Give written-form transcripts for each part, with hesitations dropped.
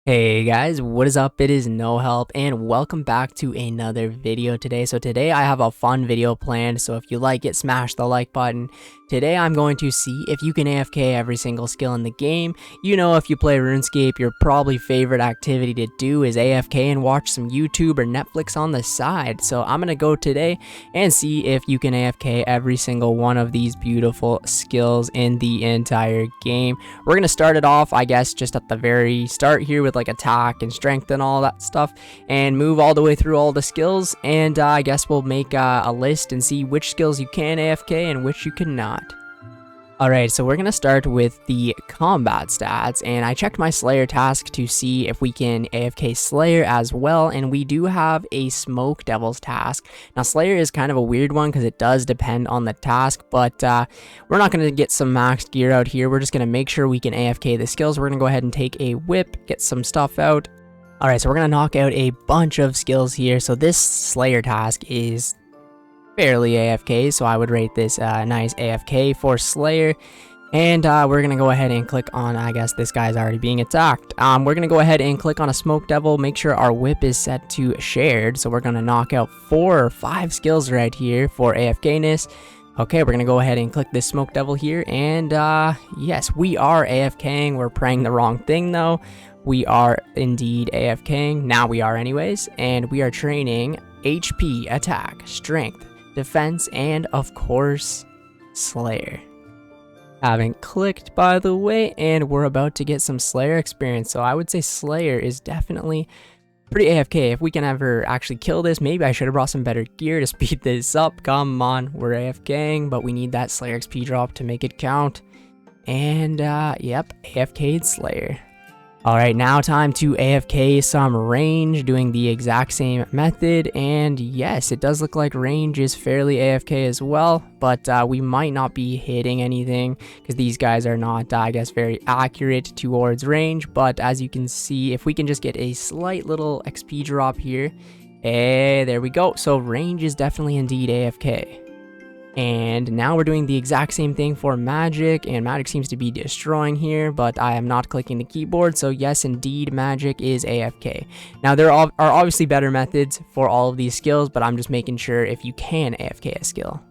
Hey guys, what is up? It is No Help and welcome back to another video today. So today I have a fun video planned, so if you like it, smash the like button. Today I'm going to see if you can AFK every single skill in the game. You know, if you play Runescape, your probably favorite activity to do is AFK and watch some YouTube or Netflix on the side. So I'm going to go today and see if you can AFK every single one of these beautiful skills in the entire game. We're going to start it off, I guess, just at the very start here with like attack and strength and all that stuff, and move all the way through all the skills, and I guess we'll make a list and see which skills you can AFK and which you cannot. Alright, so we're going to start with the combat stats, and I checked my Slayer task to see if we can AFK Slayer as well, and we do have a Smoke Devil's task. Now Slayer is kind of a weird one because it does depend on the task, but we're not going to get some maxed gear out here. We're just going to make sure we can AFK the skills. We're going to go ahead and take a whip, get some stuff out. Alright, so we're going to knock out a bunch of skills here. So this Slayer task is fairly AFK, so I would rate this nice AFK for Slayer. And we're gonna go ahead and click on, I guess this guy's already being attacked. We're gonna go ahead and click on a Smoke Devil, make sure our whip is set to shared, so we're gonna knock out 4 or 5 skills right here for AFK-ness. Okay, we're gonna go ahead and click this Smoke Devil here, and yes, we are AFKing. We're praying the wrong thing though. We are indeed AFKing. Now we are anyways, and we are training HP, attack, strength, defense, and of course Slayer. Haven't clicked, by the way, and we're about to get some Slayer experience, so I would say Slayer is definitely pretty AFK. If we can ever actually kill this, maybe I should have brought some better gear to speed this up. Come on, we're AFKing, but we need that Slayer XP drop to make it count. And yep, AFK'd Slayer. Alright, now time to AFK some range, doing the exact same method, and yes, it does look like range is fairly AFK as well, but we might not be hitting anything, because these guys are not, I guess, very accurate towards range, but as you can see, if we can just get a slight little XP drop here, there we go. So range is definitely indeed AFK. And now we're doing the exact same thing for magic, and magic seems to be destroying here, but I am not clicking the keyboard, so yes, indeed, magic is AFK. Now there are obviously better methods for all of these skills, but I'm just making sure if you can AFK a skill.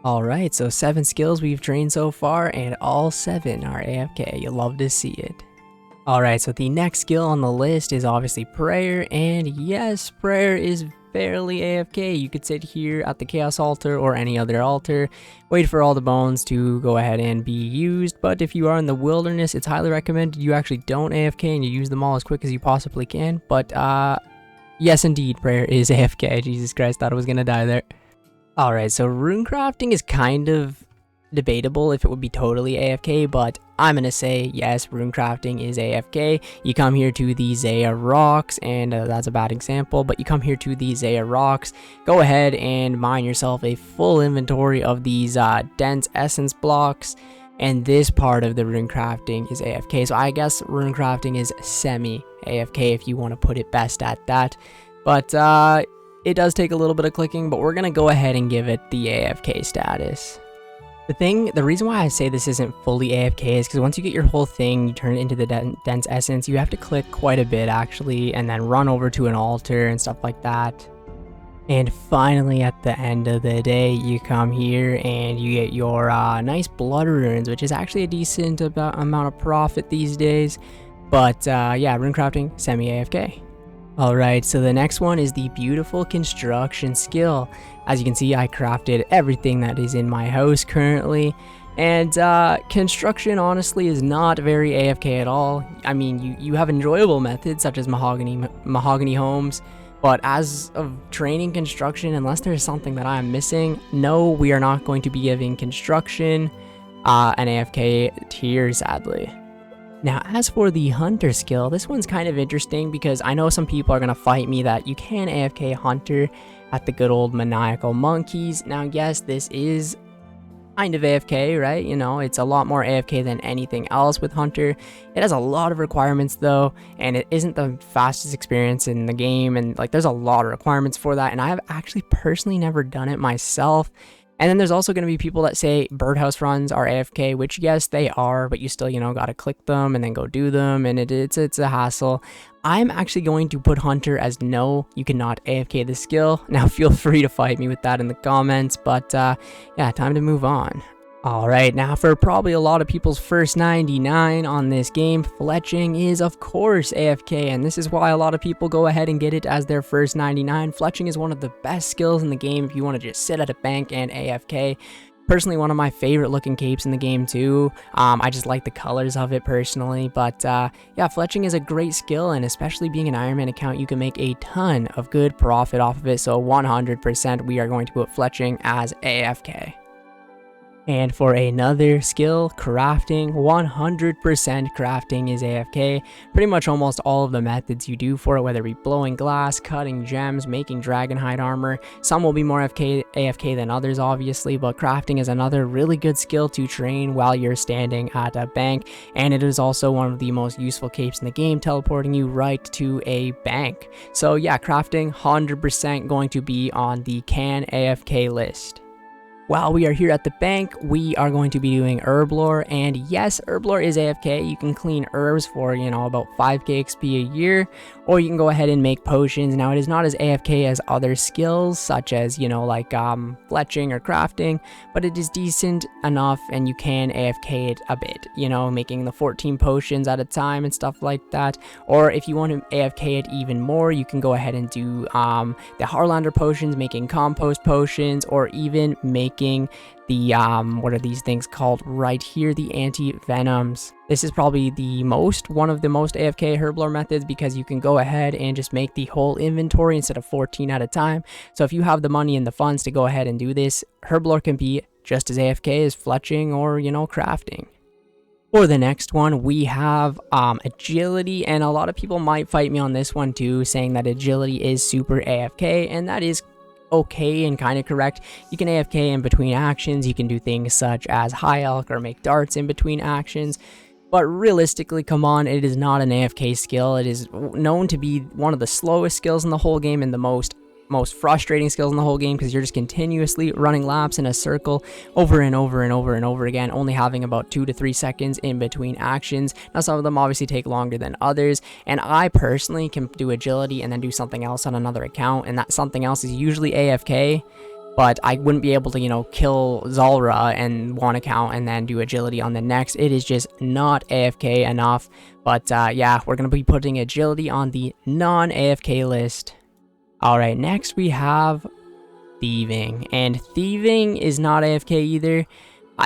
Alright, so 7 skills we've trained so far, and all 7 are AFK. You'll love to see it. Alright, so the next skill on the list is obviously prayer, and yes, prayer is fairly AFK. You could sit here at the Chaos Altar or any other altar, wait for all the bones to go ahead and be used, but if you are in the wilderness, it's highly recommended you actually don't AFK and you use them all as quick as you possibly can. But yes, indeed, prayer is AFK. Jesus Christ, thought I was gonna die there. Alright, so runecrafting is kind of debatable if it would be totally AFK, but I'm gonna say yes, runecrafting is AFK. You come here to the Zaya rocks, and that's a bad example, but you come here to the Zaya rocks, go ahead and mine yourself a full inventory of these dense essence blocks, and this part of the runecrafting is AFK. So I guess runecrafting is semi AFK if you want to put it best at that, but it does take a little bit of clicking, but we're gonna go ahead and give it the AFK status. The reason why I say this isn't fully AFK is because once you get your whole thing, you turn it into the dense essence, you have to click quite a bit actually, and then run over to an altar and stuff like that. And finally, at the end of the day, you come here and you get your nice blood runes, which is actually a decent amount of profit these days. But yeah, runecrafting, semi-AFK. Alright, so the next one is the beautiful construction skill. As you can see, I crafted everything that is in my house currently, and construction honestly is not very AFK at all. I mean, you have enjoyable methods such as mahogany homes, but as of training construction, unless there's something that I'm missing, no, we are not going to be giving construction an AFK tier, sadly. Now, as for the hunter skill, this one's kind of interesting because I know some people are going to fight me that you can AFK hunter at the good old maniacal monkeys. Now, yes, this is kind of AFK, right? You know, it's a lot more AFK than anything else with hunter. It has a lot of requirements though, and it isn't the fastest experience in the game, and like there's a lot of requirements for that, and I have actually personally never done it myself. And then there's also going to be people that say birdhouse runs are AFK, which yes, they are, but you still, got to click them and then go do them, and it's a hassle. I'm actually going to put Hunter as no, you cannot AFK the skill. Now feel free to fight me with that in the comments, but yeah, time to move on. Alright, now for probably a lot of people's first 99 on this game, Fletching is of course AFK, and this is why a lot of people go ahead and get it as their first 99. Fletching is one of the best skills in the game if you want to just sit at a bank and AFK. Personally, one of my favorite looking capes in the game too. I just like the colors of it personally, but yeah, Fletching is a great skill, and especially being an Ironman account, you can make a ton of good profit off of it, so 100% we are going to put Fletching as AFK. And for another skill, crafting, 100% crafting is AFK. Pretty much almost all of the methods you do for it, whether it be blowing glass, cutting gems, making dragonhide armor. Some will be more AFK than others, obviously, but crafting is another really good skill to train while you're standing at a bank. And it is also one of the most useful capes in the game, teleporting you right to a bank. So yeah, crafting, 100% going to be on the can AFK list. While we are here at the bank, we are going to be doing Herblore, and yes, Herblore is AFK. You can clean herbs for, about 5k XP a year, or you can go ahead and make potions. Now, it is not as AFK as other skills, such as, like fletching or crafting, but it is decent enough, and you can AFK it a bit, making the 14 potions at a time and stuff like that. Or if you want to AFK it even more, you can go ahead and do the Harlander potions, making compost potions, or even making the what are these things called right here, the anti-venoms. This is probably one of the most AFK Herblore methods, because you can go ahead and just make the whole inventory instead of 14 at a time. So if you have the money and the funds to go ahead and do this, Herblore can be just as AFK as Fletching or crafting. For the next one, we have agility, and a lot of people might fight me on this one too, saying that agility is super AFK, and that is okay and kind of correct. You can AFK in between actions. You can do things such as high elk or make darts in between actions, but realistically, come on, it is not an AFK skill. It is known to be one of the slowest skills in the whole game, and the most frustrating skills in the whole game, because you're just continuously running laps in a circle over and over and over and over again, only having about 2 to 3 seconds in between actions. Now, some of them obviously take longer than others, and I personally can do agility and then do something else on another account, and that something else is usually AFK, but I wouldn't be able to, kill Zulrah in one account and then do agility on the next. It is just not AFK enough, but yeah, we're going to be putting agility on the non-AFK list. Alright, next we have Thieving, and Thieving is not AFK either.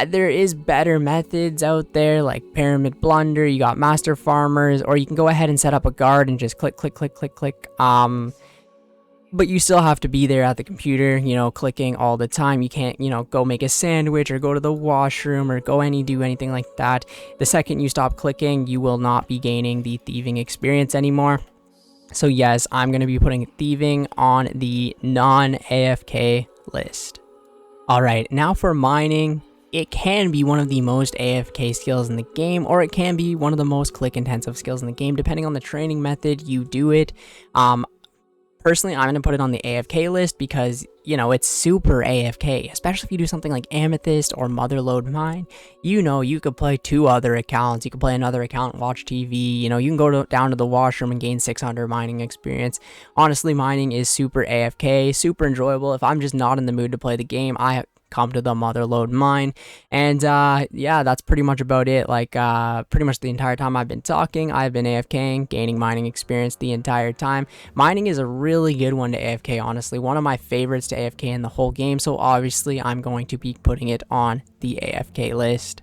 There is better methods out there, like Pyramid Blunder. You got Master Farmers, or you can go ahead and set up a guard and just click, click, click, click, click. But you still have to be there at the computer, clicking all the time. You can't, go make a sandwich or go to the washroom or do anything like that. The second you stop clicking, you will not be gaining the Thieving experience anymore. So yes, I'm going to be putting Thieving on the non-AFK list. Alright, now for mining. It can be one of the most AFK skills in the game, or it can be one of the most click-intensive skills in the game, depending on the training method you do it. Personally, I'm going to put it on the AFK list because, it's super AFK, especially if you do something like Amethyst or Motherlode Mine. You could play 2 other accounts. You could play another account and watch TV. You can go down to the washroom and gain 600 mining experience. Honestly, mining is super AFK, super enjoyable. If I'm just not in the mood to play the game, I come to the Motherlode Mine. And yeah, that's pretty much about it. Like pretty much the entire time I've been talking, I've been AFKing, gaining mining experience the entire time. Mining is a really good one to AFK, honestly. One of my favorites to AFK in the whole game, so obviously I'm going to be putting it on the AFK list.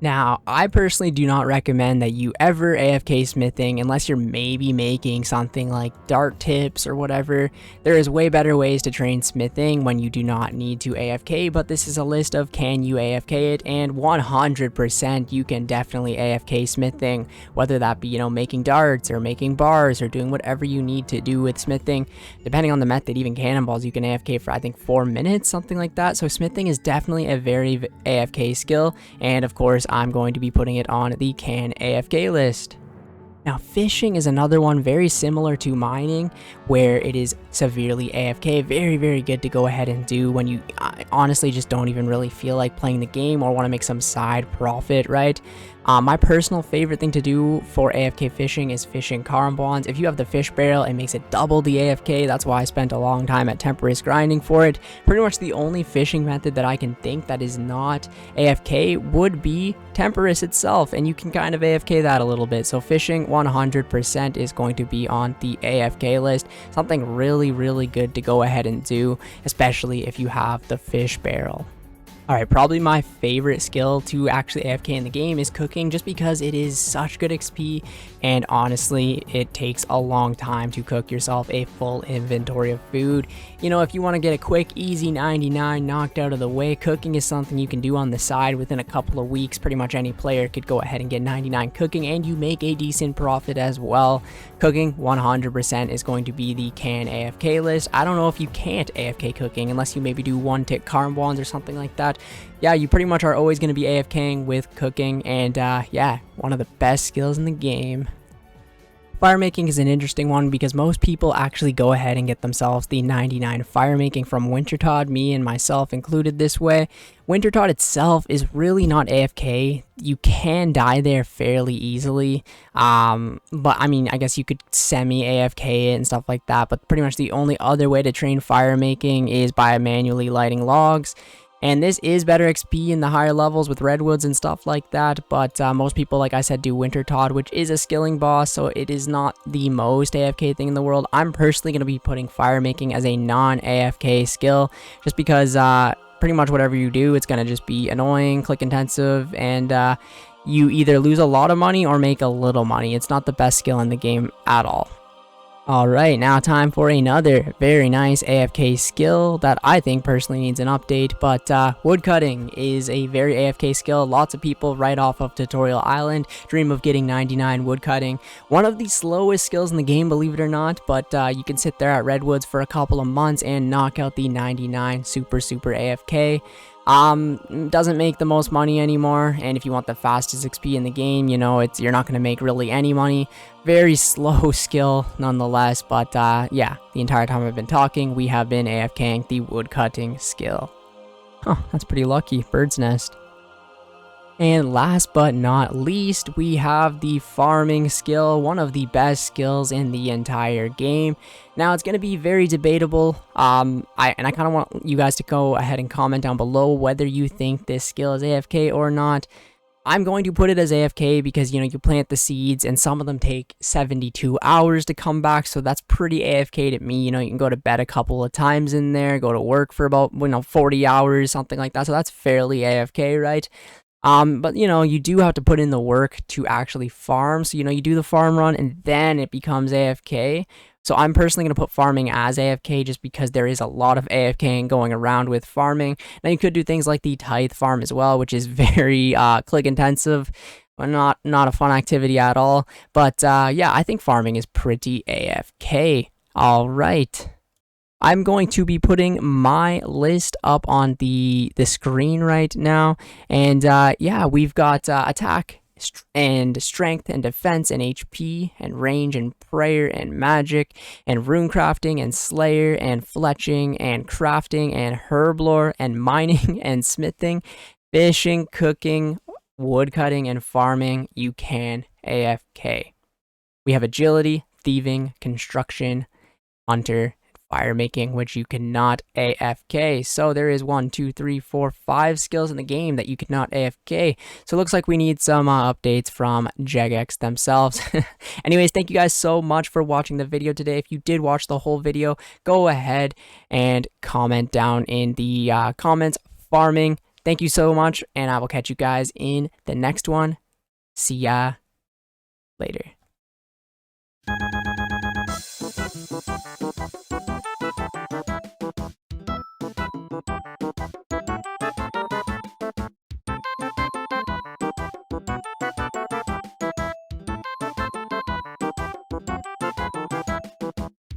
Now, I personally do not recommend that you ever AFK smithing unless you're maybe making something like dart tips or whatever. There is way better ways to train smithing when you do not need to AFK, but this is a list of can you AFK it, and 100% you can definitely AFK smithing, whether that be, making darts or making bars or doing whatever you need to do with smithing. Depending on the method, even cannonballs you can AFK for I think 4 minutes, something like that. So smithing is definitely a very AFK skill, and of course I'm going to be putting it on the can AFK list. Now, fishing is another one very similar to mining, where it is severely AFK. Very, very good to go ahead and do when you honestly just don't even really feel like playing the game or want to make some side profit, right? My personal favorite thing to do for AFK fishing is fishing carbons. If you have the fish barrel, it makes it double the AFK. That's why I spent a long time at Temperance grinding for it. Pretty much the only fishing method that I can think that is not AFK would be Temperance itself, and you can kind of AFK that a little bit. So fishing 100% is going to be on the AFK list. Something really, really good to go ahead and do, especially if you have the fish barrel. Alright, probably my favorite skill to actually AFK in the game is cooking, just because it is such good XP, and honestly, it takes a long time to cook yourself a full inventory of food. You know, if you want to get a quick, easy 99 knocked out of the way, cooking is something you can do on the side within a couple of weeks. Pretty much any player could go ahead and get 99 cooking, and you make a decent profit as well. Cooking 100% is going to be the can AFK list. I don't know if you can't AFK cooking unless you maybe do one-tick carbons or something like that. Yeah, you pretty much are always going to be AFKing with cooking, and yeah, one of the best skills in the game. Fire making is an interesting one because most people actually go ahead and get themselves the 99 fire making from Wintertodt, me and myself included this way. Wintertodt itself is really not AFK. You can die there fairly easily, but I mean, I guess you could semi-AFK it and stuff like that, but pretty much the only other way to train fire making is by manually lighting logs. And this is better XP in the higher levels with redwoods and stuff like that, but most people, like I said, do Wintertodt, which is a skilling boss, so it is not the most AFK thing in the world. I'm personally going to be putting fire making as a non-AFK skill, just because pretty much whatever you do, it's going to just be annoying, click intensive, and you either lose a lot of money or make a little money. It's not the best skill in the game at all. Alright, now time for another very nice AFK skill that I think personally needs an update, but woodcutting is a very AFK skill. Lots of people right off of Tutorial Island dream of getting 99 woodcutting. One of the slowest skills in the game, believe it or not, but you can sit there at redwoods for a couple of months and knock out the 99 super AFK. Doesn't make the most money anymore, and if you want the fastest XP in the game, you know, you're not going to make really any money. Very slow skill nonetheless, but yeah, the entire time I've been talking, we have been AFKing the woodcutting skill. Huh, that's pretty lucky. Bird's nest. And last but not least, we have the farming skill, one of the best skills in the entire game. Now, it's going to be very debatable, and I kind of want you guys to go ahead and comment down below whether you think this skill is AFK or not. I'm going to put it as AFK because, you know, you plant the seeds and some of them take 72 hours to come back, so that's pretty AFK to me. You know, you can go to bed a couple of times in there, go to work for about, 40 hours, something like that, so that's fairly AFK, right? But, you know, you do have to put in the work to actually farm. So, you know, you do the farm run and then it becomes AFK. So I'm personally going to put farming as AFK just because there is a lot of AFKing going around with farming. Now, you could do things like the tithe farm as well, which is very click intensive. Not a fun activity at all. But, yeah, I think farming is pretty AFK. All right. I'm going to be putting my list up on the screen right now, and yeah, we've got attack and strength and defense and HP and range and prayer and magic and runecrafting and slayer and fletching and crafting and herblore and mining and smithing, fishing, cooking, woodcutting, and farming. You can AFK. We have agility, thieving, construction, hunter, fire making, which you cannot AFK. So there is 1, 2, 3, 4, 5 skills in the game that you cannot AFK. So it looks like we need some updates from Jagex themselves. Anyways, thank you guys so much for watching the video today. If you did watch the whole video, go ahead and comment down in the comments farming. Thank you so much, and I will catch you guys in the next one. See ya later.